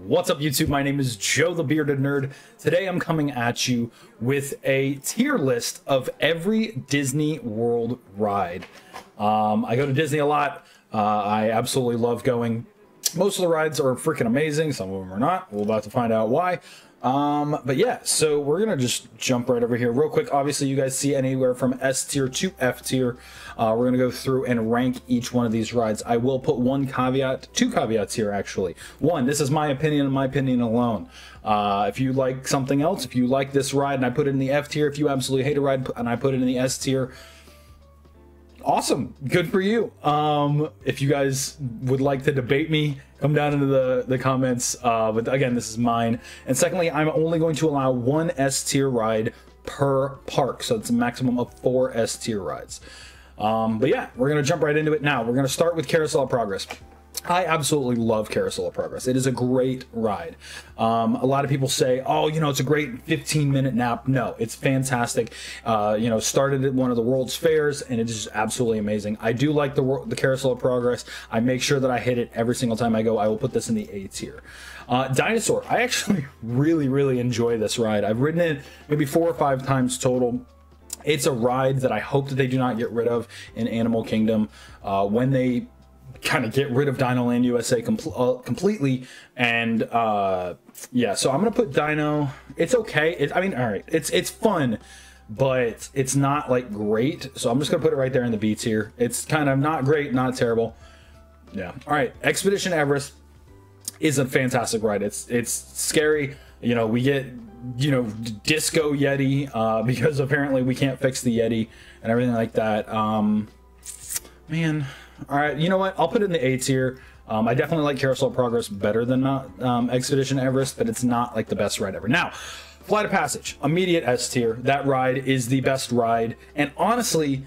What's up, YouTube? My name is Joe the Bearded Nerd. Today I'm coming at you with a tier list of every Disney World ride. I go to Disney a lot. I absolutely love going. Most of the rides are freaking amazing. Some of them are not. We're about to find out why. But yeah, so we're gonna just jump right over here real quick. Obviously, you guys see anywhere from S tier to F tier. We're gonna go through and rank each one of these rides. I will put two caveats here actually. One, this is my opinion and my opinion alone. If you like something else, if you like this ride and I put it in the F tier, if you absolutely hate a ride and I put it in the S tier, awesome, good for you. If you guys would like to debate me, come down into the comments. But again, this is mine. And secondly, I'm only going to allow one S tier ride per park, so it's a maximum of 4 S tier rides. But yeah, we're gonna jump right into it now. We're gonna start with Carousel of Progress. I absolutely love Carousel of Progress. It is a great ride. A lot of people say, oh, you know, it's a great 15-minute nap. No, it's fantastic. You know, started at one of the World's Fairs, and it is just absolutely amazing. I do like the Carousel of Progress. I make sure that I hit it every single time I go. I will put this in the A tier. Dinosaur. I actually really enjoy this ride. I've ridden it maybe 4 or 5 times total. It's a ride that I hope that they do not get rid of in Animal Kingdom. When they kind of get rid of Dino Land USA completely, and yeah, so I'm gonna put Dino. It's okay. I mean, all right, it's fun, but it's not like great, so I'm just gonna put it right there in the B tier. It's kind of not great, not terrible. Yeah. All right, Expedition Everest is a fantastic ride. It's scary. You know, we get, you know, Disco Yeti because apparently we can't fix the Yeti and everything like that. Man. All right, you know what? I'll put it in the A tier. I definitely like Carousel of Progress better than Expedition Everest, but it's not like the best ride ever. Now, Flight of Passage, immediate S tier. That ride is the best ride, and honestly,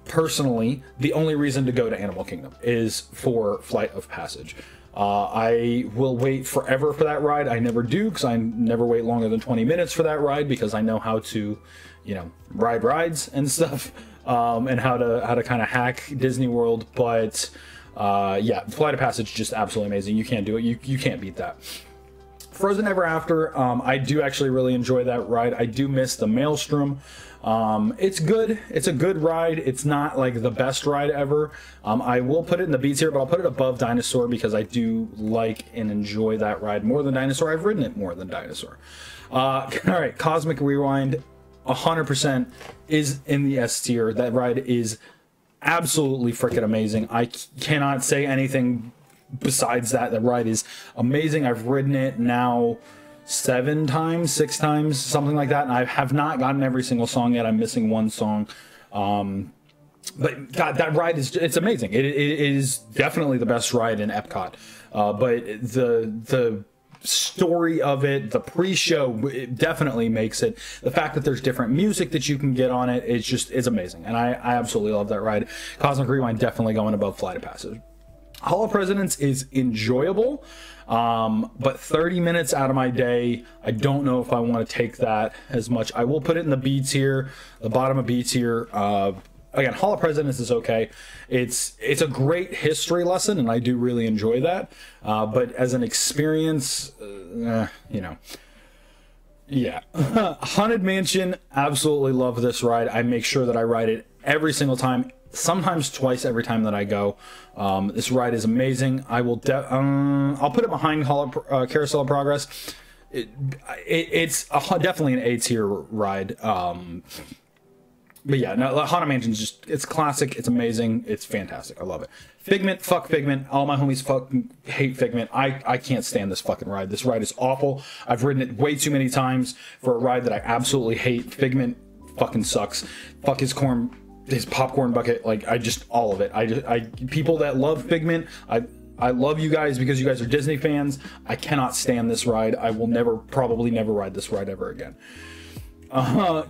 personally, the only reason to go to Animal Kingdom is for Flight of Passage. I will wait forever for that ride. I never do, because I never wait longer than 20 minutes for that ride, because I know how to, you know, ride rides and stuff. And how to kind of hack Disney World, but yeah, Flight of Passage just absolutely amazing. You can't do it. You can't beat that. Frozen Ever After, I do actually really enjoy that ride. I do miss the Maelstrom. It's good. It's a good ride. It's not like the best ride ever. I will put it in the B tier, but I'll put it above Dinosaur because I do like and enjoy that ride more than Dinosaur. I've ridden it more than Dinosaur. All right, Cosmic Rewind. 100% is in the S tier. That ride is absolutely freaking amazing. I cannot say anything besides that. That ride is amazing. I've ridden it now 7 times, 6 times, something like that, and I have not gotten every single song yet. I'm missing one song. But God, that ride is, it's amazing. It is definitely the best ride in Epcot. But the story of it, the pre-show, it definitely makes it. The fact that there's different music that you can get on it, it's amazing, and I absolutely love that ride. Cosmic Rewind definitely going above Flight of Passage. Hall of Presidents is enjoyable, but 30 minutes out of my day, I don't know if I want to take that as much. I will put it in the B tier, the bottom of B tier. Again, Hall of Presidents is okay. It's a great history lesson, and I do really enjoy that. But as an experience, you know, yeah. Haunted Mansion, absolutely love this ride. I make sure that I ride it every single time, sometimes twice every time that I go. This ride is amazing. I will I'll put it behind Carousel of Progress. It's definitely an A tier ride. But yeah, no, Haunted Mansion is just, it's classic, it's amazing, it's fantastic, I love it. Figment, fuck Figment, all my homies fucking hate Figment. I can't stand this fucking ride. This ride is awful. I've ridden it way too many times for a ride that I absolutely hate. Figment fucking sucks. Fuck his popcorn bucket, like, all of it. People that love Figment, I love you guys because you guys are Disney fans. I cannot stand this ride. I will probably never ride this ride ever again.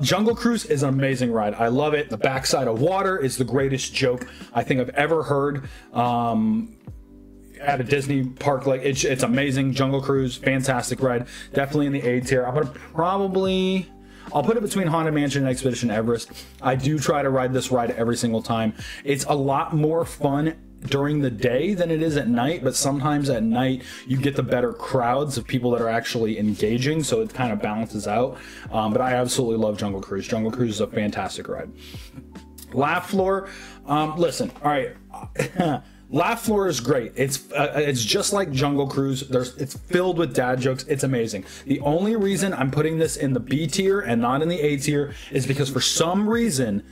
Jungle Cruise is an amazing ride. I love it. The backside of water is the greatest joke I think I've ever heard at a Disney park. Like, it's amazing. Jungle Cruise, fantastic ride. Definitely in the A tier. I'm gonna I'll put it between Haunted Mansion and Expedition Everest. I do try to ride this ride every single time. It's a lot more fun during the day than it is at night, but sometimes at night you get the better crowds of people that are actually engaging, so it kind of balances out. But I absolutely love Jungle Cruise. Jungle Cruise is a fantastic ride. Laugh Floor, listen, all right. Laugh Floor is great. It's just like Jungle Cruise. It's filled with dad jokes. It's amazing. The only reason I'm putting this in the B tier and not in the A tier is because for some reason,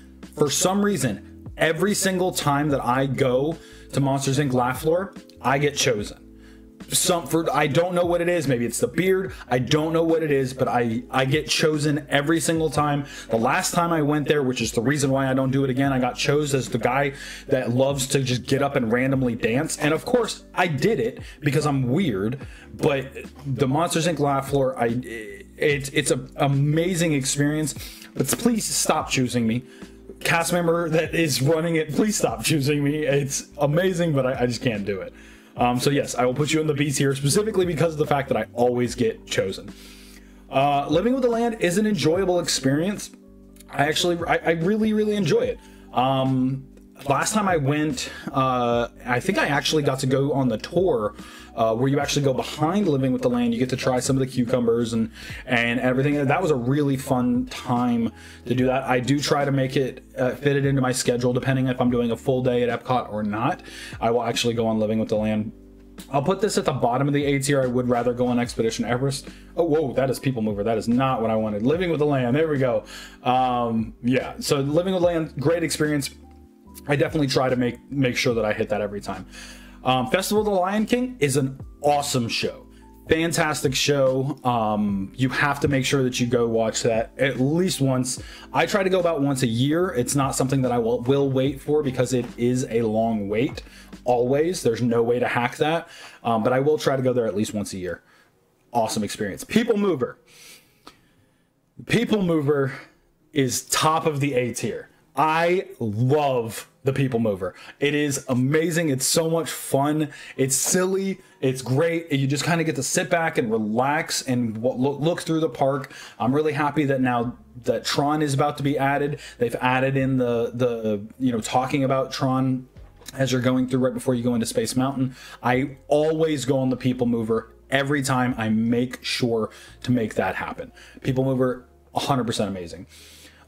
every single time that I go to Monsters Inc. Laugh Floor, I get chosen. I don't know what it is. Maybe it's the beard. I don't know what it is, but I get chosen every single time. The last time I went there, which is the reason why I don't do it again, I got chosen as the guy that loves to just get up and randomly dance. And of course, I did it because I'm weird. But the Monsters Inc. Laugh Floor, it's an amazing experience. But please stop choosing me. Cast member that is running it, please stop choosing me. It's amazing, but I just can't do it. So yes, I will put you in the B tier specifically because of the fact that I always get chosen. Living with the Land is an enjoyable experience. I really enjoy it. Last time I went, I think I actually got to go on the tour where you actually go behind Living with the Land. You get to try some of the cucumbers and everything. That was a really fun time to do that. I do try to make it fit it into my schedule, depending if I'm doing a full day at Epcot or not. I will actually go on Living with the Land. I'll put this at the bottom of the A tier. I would rather go on Expedition Everest. Oh, whoa, that is People Mover. That is not what I wanted. Living with the Land. There we go. Yeah, so Living with the Land, great experience. I definitely try to make sure that I hit that every time. Festival of the Lion King is an awesome show. Fantastic show. You have to make sure that you go watch that at least once. I try to go about once a year. It's not something that I will wait for because it is a long wait. Always. There's no way to hack that. But I will try to go there at least once a year. Awesome experience. People Mover. People Mover is top of the A tier. I love the People Mover. It is amazing. It's so much fun. It's silly. It's great. You just kind of get to sit back and relax and look through the park. I'm really happy that now that Tron is about to be added. They've added in the talking about Tron as you're going through right before you go into Space Mountain. I always go on the People Mover. Every time I make sure to make that happen. People Mover, 100% amazing.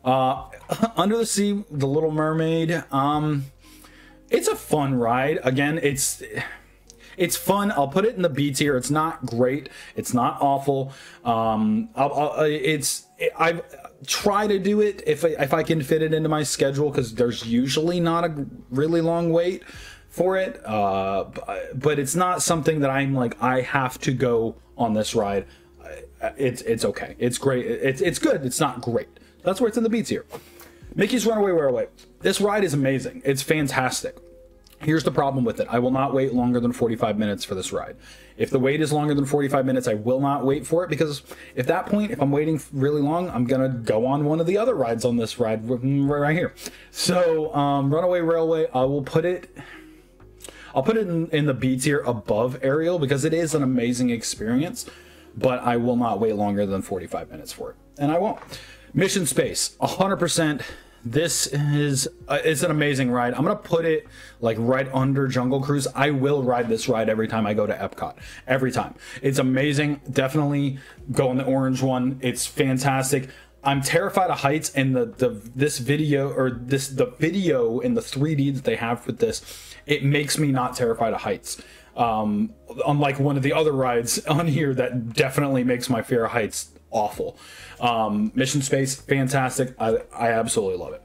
Under the Sea, The Little Mermaid, it's a fun ride. Again, it's fun. I'll put it in the B tier. It's not great. It's not awful. I try to do it if I can fit it into my schedule, because there's usually not a really long wait for it. But it's not something that I'm like, I have to go on this ride. It's okay. It's great. It's good. It's not great. That's where it's in the B tier. Mickey's Runaway Railway. This ride is amazing. It's fantastic. Here's the problem with it. I will not wait longer than 45 minutes for this ride. If the wait is longer than 45 minutes, I will not wait for it, because at that point, if I'm waiting really long, I'm going to go on one of the other rides on this ride right here. So, Runaway Railway, I'll put it in the B tier above Ariel, because it is an amazing experience, but I will not wait longer than 45 minutes for it. And I won't. Mission Space, 100%. This is it's an amazing ride. I'm gonna put it like right under Jungle Cruise. I will ride this ride every time I go to Epcot. Every time. It's amazing. Definitely go on the orange one. It's fantastic. I'm terrified of heights, and the video in the 3D that they have with this, it makes me not terrified of heights. Unlike one of the other rides on here that definitely makes my fear of heights awful. Mission Space, fantastic. I absolutely love it.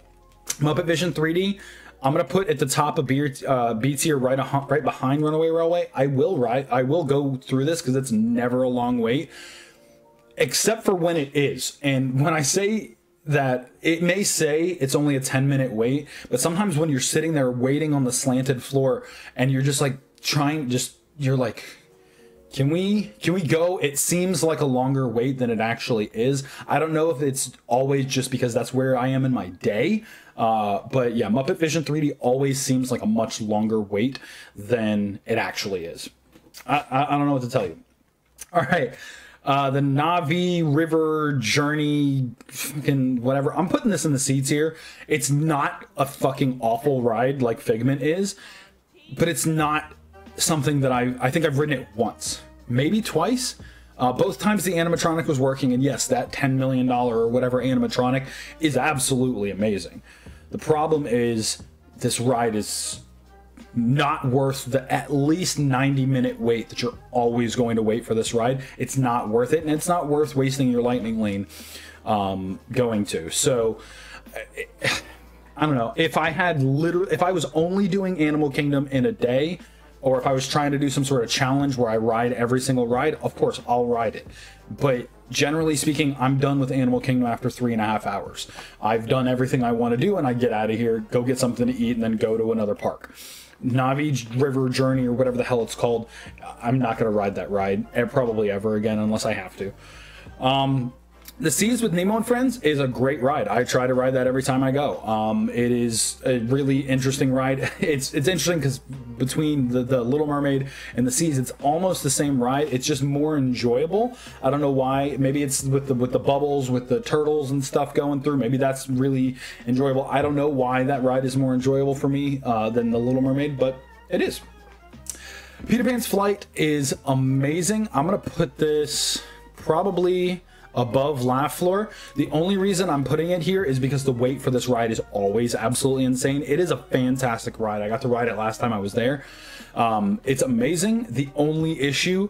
Muppet Vision 3D, I'm gonna put at the top of B tier, right behind Runaway Railway. I will go through this because it's never a long wait, except for when it is. And when I say that, it may say it's only a 10-minute wait, but sometimes when you're sitting there waiting on the slanted floor and you're just like you're like, Can we go? It seems like a longer wait than it actually is. I don't know if it's always just because that's where I am in my day. But yeah, Muppet Vision 3D always seems like a much longer wait than it actually is. I don't know what to tell you. All right. The Na'vi River Journey, fucking whatever. I'm putting this in the C tier. It's not a fucking awful ride like Figment is. but it's not something that I think I've ridden it once, maybe twice. Both times the animatronic was working, and yes, that $10 million or whatever animatronic is absolutely amazing. The problem is this ride is not worth the at least 90-minute wait that you're always going to wait for this ride. It's not worth it, and it's not worth wasting your lightning lane going to. So I don't know, if I was only doing Animal Kingdom in a day, or if I was trying to do some sort of challenge where I ride every single ride, of course I'll ride it. But generally speaking, I'm done with Animal Kingdom after 3.5 hours. I've done everything I want to do, and I get out of here, go get something to eat, and then go to another park. Navi River Journey, or whatever the hell it's called, I'm not going to ride that ride probably ever again unless I have to. The Seas with Nemo and Friends is a great ride. I try to ride that every time I go. It is a really interesting ride. It's interesting because between the Little Mermaid and the Seas, it's almost the same ride. It's just more enjoyable. I don't know why. Maybe it's with the bubbles, with the turtles and stuff going through. Maybe that's really enjoyable. I don't know why that ride is more enjoyable for me than the Little Mermaid, but it is. Peter Pan's Flight is amazing. I'm gonna put this probably above Laugh Floor. The only reason I'm putting it here is because the wait for this ride is always absolutely insane. It is a fantastic ride. I got to ride it last time I was there. It's amazing. The only issue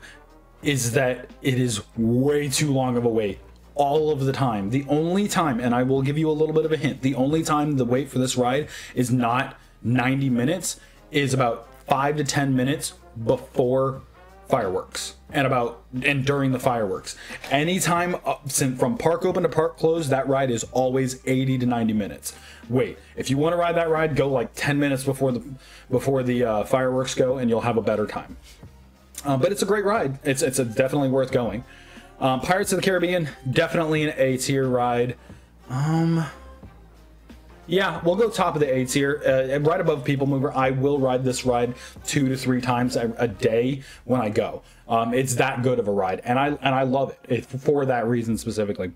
is that it is way too long of a wait all of the time. The only time, and I will give you a little bit of a hint, the only time the wait for this ride is not 90 minutes, is about 5 to 10 minutes before fireworks and during the fireworks. Anytime from park open to park close, that ride is always 80 to 90 minutes. Wait, if you want to ride that ride, go like 10 minutes before the fireworks go, and you'll have a better time. But it's a great ride. It's definitely worth going. Pirates of the Caribbean, definitely an A tier ride. Yeah, we'll go top of the A tier, right above People Mover. I will ride this ride 2 to 3 times a day when I go. It's that good of a ride, and I love it for that reason specifically.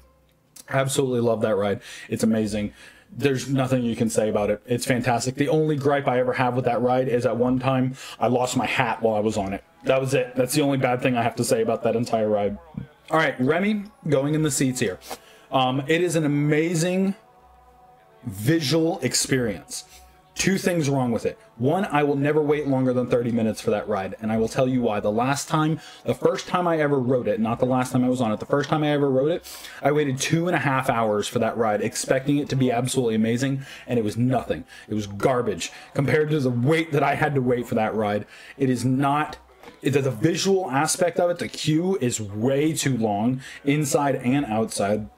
Absolutely love that ride. It's amazing. There's nothing you can say about it. It's fantastic. The only gripe I ever have with that ride is at one time I lost my hat while I was on it. That was it. That's the only bad thing I have to say about that entire ride. All right, Remy, going in the C tier. It is an amazing visual experience. 2 things wrong with it. 1, I will never wait longer than 30 minutes for that ride, and I will tell you why. The first time I ever rode it, not the last time I was on it, the first time I ever rode it, I waited 2.5 hours for that ride, expecting it to be absolutely amazing, and it was nothing. It was garbage compared to the wait that I had to wait for that ride. It is not. The visual aspect of it, the queue is way too long, inside and outside.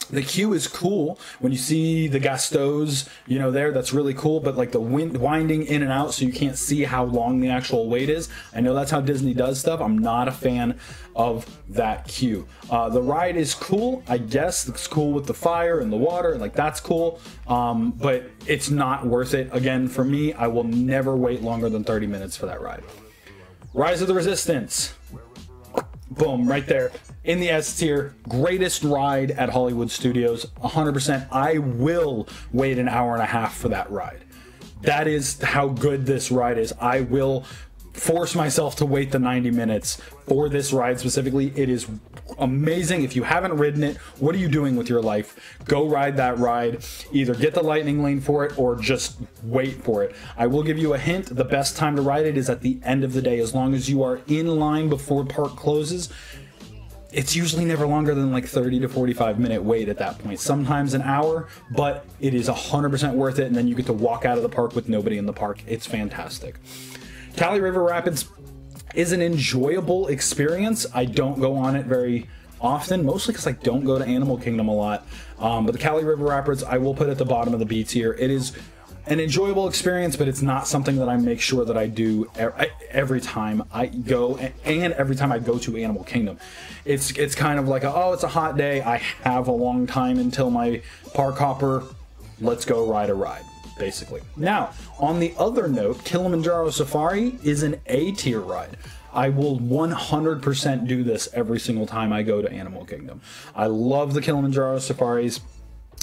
The queue is cool when you see the Gastos, there, that's really cool, but like the wind winding in and out so you can't see how long the actual wait is. I know that's how Disney does stuff. I'm not a fan of that queue. The ride is cool, I guess. It's cool with the fire and the water, like that's cool, but it's not worth it. Again, for me, I will never wait longer than 30 minutes for that ride. Rise of the Resistance. Boom, right there. In the S tier, greatest ride at Hollywood Studios, 100%. I will wait an hour and a half for that ride. That is how good this ride is. I will force myself to wait the 90 minutes for this ride specifically. It is amazing. If you haven't ridden it, what are you doing with your life? Go ride that ride. Either get the lightning lane for it or just wait for it. I will give you a hint. The best time to ride it is at the end of the day. As long as you are in line before park closes, it's usually never longer than like 30 to 45 minute wait at that point. Sometimes an hour, but it is 100% worth it. And then you get to walk out of the park with nobody in the park. It's fantastic. Kali River Rapids is an enjoyable experience. I don't go on it very often, mostly because I don't go to Animal Kingdom a lot. But the Kali River Rapids, I will put at the bottom of the B tier. It is an enjoyable experience, but it's not something that I make sure that I do every time I go, and every time I go to Animal Kingdom. It's kind of like, it's a hot day, I have a long time until my park hopper, let's go ride a ride, basically. Now, on the other note, Kilimanjaro Safari is an A tier ride. I will 100% do this every single time I go to Animal Kingdom. I love the Kilimanjaro Safaris.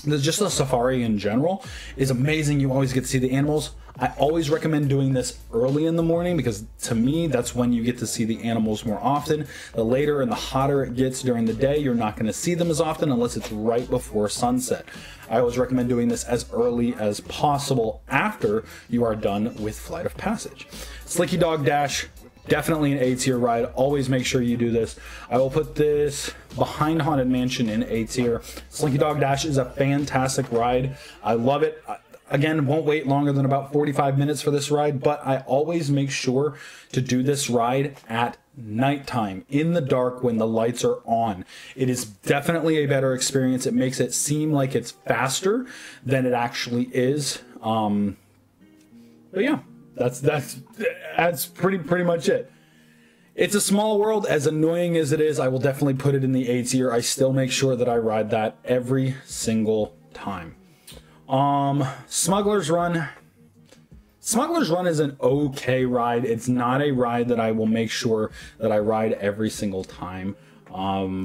just the safari in general is amazing. You always get to see the animals. I always recommend doing this early in the morning because to me, that's when you get to see the animals more often. The later and the hotter it gets during the day, you're not going to see them as often unless it's right before sunset. I always recommend doing this as early as possible after you are done with Flight of Passage. Slinky Dog Dash, definitely an A tier ride. Always make sure you do this. I will put this behind Haunted Mansion in A tier. Slinky Dog Dash is a fantastic ride. I love it. Again, won't wait longer than about 45 minutes for this ride, but I always make sure to do this ride at nighttime, in the dark, when the lights are on. It is definitely a better experience. It makes it seem like it's faster than it actually is. But yeah, that's pretty much it. It's a small world. As annoying as it is, I will definitely put it in the A tier. I still make sure that I ride that every single time. Smuggler's Run. Smuggler's Run is an okay ride. It's not a ride that I will make sure that I ride every single time. I'll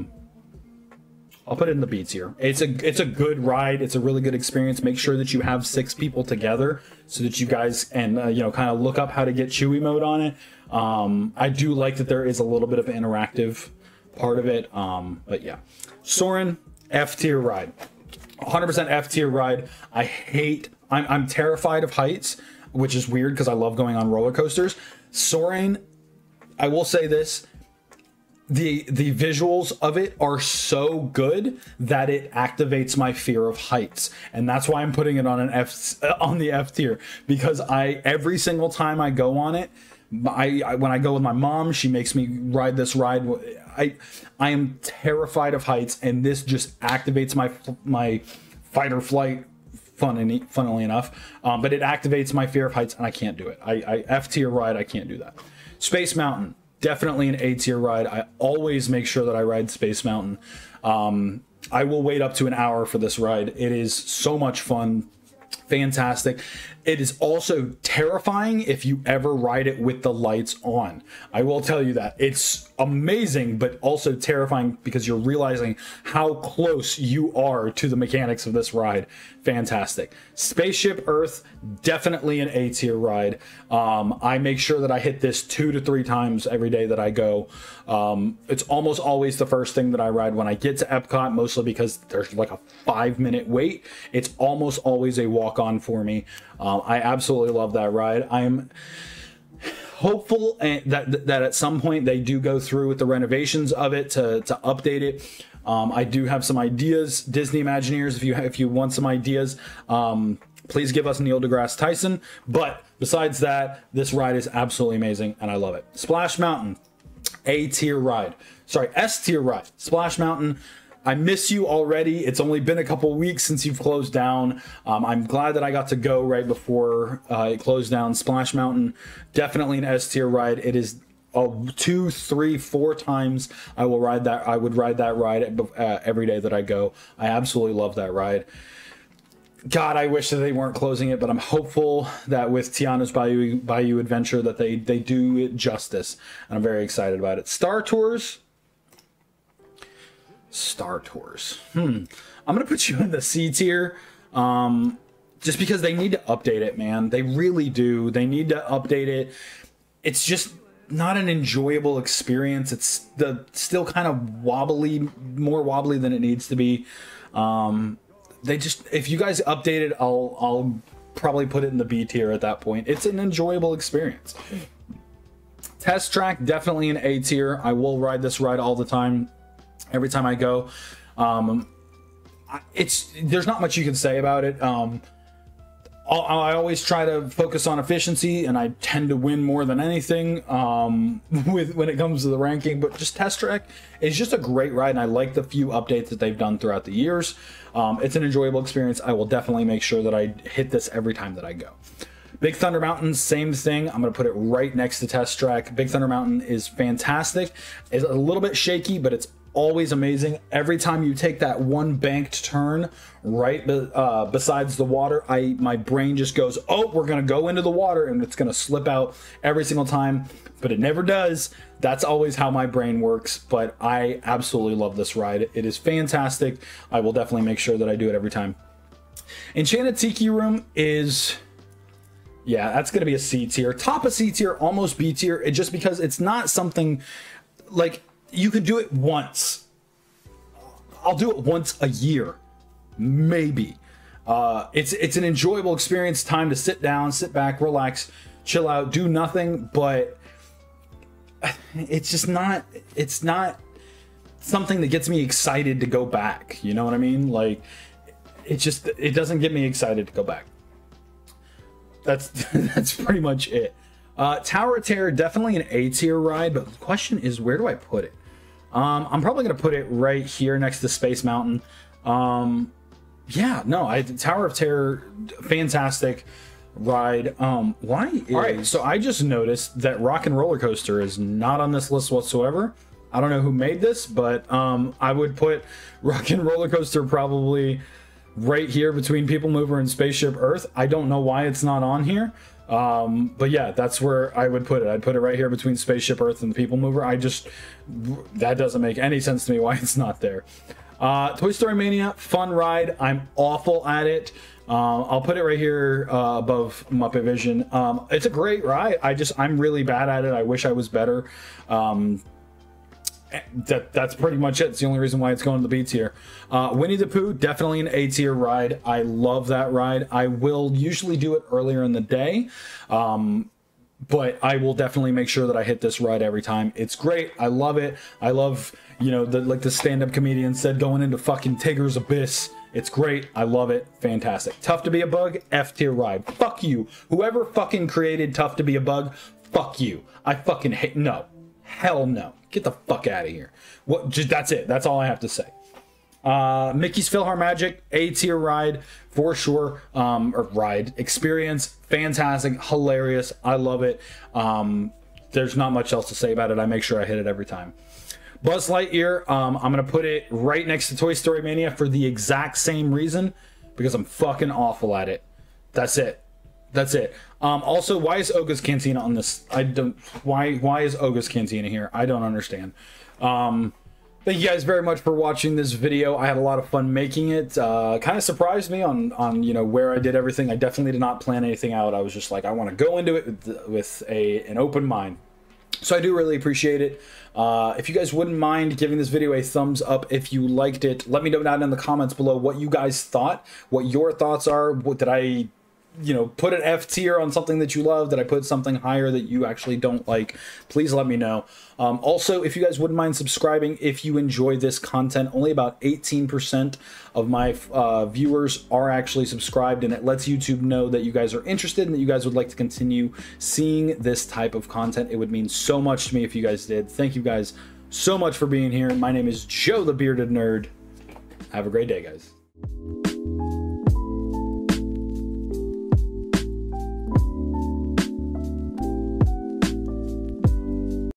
put it in the B tier. It's a good ride. It's a really good experience. Make sure that you have 6 people together so that you guys can kind of look up how to get Chewy mode on it. I do like that there is a little bit of an interactive part of it. But yeah, Soarin', F tier ride. 100% F tier ride. I'm terrified of heights, which is weird because I love going on roller coasters. Soaring, I will say this, the visuals of it are so good that it activates my fear of heights, and that's why I'm putting it on the F tier, because every single time I go on it, when I go with my mom, she makes me ride this ride. I am terrified of heights, and this just activates my fight or flight, funnily enough. But it activates my fear of heights, and I can't do it. I F tier ride, I can't do that. Space Mountain, definitely an A tier ride. I always make sure that I ride Space Mountain. I will wait up to an hour for this ride. It is so much fun. Fantastic. It is also terrifying if you ever ride it with the lights on. I will tell you that. It's amazing, but also terrifying because you're realizing how close you are to the mechanics of this ride. Fantastic. Spaceship Earth, definitely an A tier ride. I make sure that I hit this 2 to 3 times every day that I go. It's almost always the first thing that I ride when I get to Epcot, mostly because there's like a 5-minute wait. It's almost always a walk-on for me. I absolutely love that ride. I am hopeful that at some point they do go through with the renovations of it to update it. I do have some ideas, Disney Imagineers. If you want some ideas, please give us Neil deGrasse Tyson. But besides that, this ride is absolutely amazing, and I love it. Splash Mountain, A tier ride. Sorry, S tier ride. Splash Mountain. I miss you already. It's only been a couple weeks since you've closed down. I'm glad that I got to go right before it closed down. Splash Mountain, definitely an S tier ride. It is 2, 3, 4 times I will ride that. I would ride that ride every day that I go. I absolutely love that ride. God, I wish that they weren't closing it, but I'm hopeful that with Tiana's Bayou Adventure that they do it justice, and I'm very excited about it. Star Tours. I'm gonna put you in the C tier, just because they need to update it, man. They really do. They need to update it. It's just not an enjoyable experience. It's still kind of more wobbly than it needs to be. If you guys update it, I'll probably put it in the B tier at that point. It's an enjoyable experience. Test Track, definitely an A tier. I will ride this ride all the time. Every time I go, there's not much you can say about it. I always try to focus on efficiency, and I tend to win more than anything when it comes to the ranking. But just Test Track is just a great ride, and I like the few updates that they've done throughout the years. It's an enjoyable experience. I will definitely make sure that I hit this every time that I go. Big Thunder Mountain, same thing. I'm going to put it right next to Test Track. Big Thunder Mountain is fantastic. It's a little bit shaky, but it's always amazing. Every time you take that one banked turn right besides the water, my brain just goes, oh, we're going to go into the water, and it's going to slip out every single time, but it never does. That's always how my brain works, but I absolutely love this ride. It is fantastic. I will definitely make sure that I do it every time. Enchanted Tiki Room is, yeah, that's going to be a C tier. Top of C tier, almost B tier. It just because it's not something like you could do it once. I'll do it once a year, maybe. It's an enjoyable experience, time to sit down, sit back, relax, chill out, do nothing, but it's just not, it's not something that gets me excited to go back. You know what I mean? Like, it doesn't get me excited to go back. That's pretty much it. Tower of Terror, definitely an A tier ride, but the question is, where do I put it? I'm probably going to put it right here next to Space Mountain. Yeah, no, Tower of Terror, fantastic ride. Why is... All right, so I just noticed that Rock and Roller Coaster is not on this list whatsoever. I don't know who made this, but I would put Rock and Roller Coaster probably right here between People Mover and Spaceship Earth. I don't know why it's not on here. But yeah, that's where I would put it. I'd put it right here between Spaceship Earth and People Mover. That doesn't make any sense to me why it's not there. Toy Story Mania, fun ride. I'm awful at it. I'll put it right here above Muppet Vision. It's a great ride. I'm really bad at it. I wish I was better. That's pretty much it. It's the only reason why it's going to the B tier. Winnie the Pooh, definitely an A tier ride. I love that ride. I will usually do it earlier in the day, but I will definitely make sure that I hit this ride every time. It's great. I love it. I love, you know, like the stand-up comedian said, going into fucking Tigger's Abyss. It's great. I love it. Fantastic. Tough to Be a Bug, F tier ride. Fuck you. Whoever fucking created Tough to Be a Bug, fuck you. I fucking hate. No. Hell no. Get the fuck out of here. What? Just that's it. That's all I have to say. Mickey's PhilharMagic, A tier ride for sure. Or ride experience, fantastic, hilarious. I love it. There's not much else to say about it. I make sure I hit it every time. Buzz Lightyear, I'm gonna put it right next to Toy Story Mania for the exact same reason, because I'm fucking awful at it. That's it. That's it. Also, why is Oga's Cantina on this? I don't. Why is Oga's Cantina here? I don't understand. Thank you guys very much for watching this video. I had a lot of fun making it. Kind of surprised me on you know where I did everything. I definitely did not plan anything out. I was just like, I want to go into it with an open mind. So I do really appreciate it. If you guys wouldn't mind giving this video a thumbs up if you liked it, let me know down in the comments below what you guys thought, what your thoughts are. What did I, you know, put an F tier on something that you love? Did I put something higher that you actually don't like? Please let me know. Also, if you guys wouldn't mind subscribing if you enjoy this content. Only about 18% of my viewers are actually subscribed, and it lets YouTube know that you guys are interested and that you guys would like to continue seeing this type of content. It would mean so much to me if you guys did. Thank you guys so much for being here. My name is Joe the Bearded Nerd. Have a great day, guys.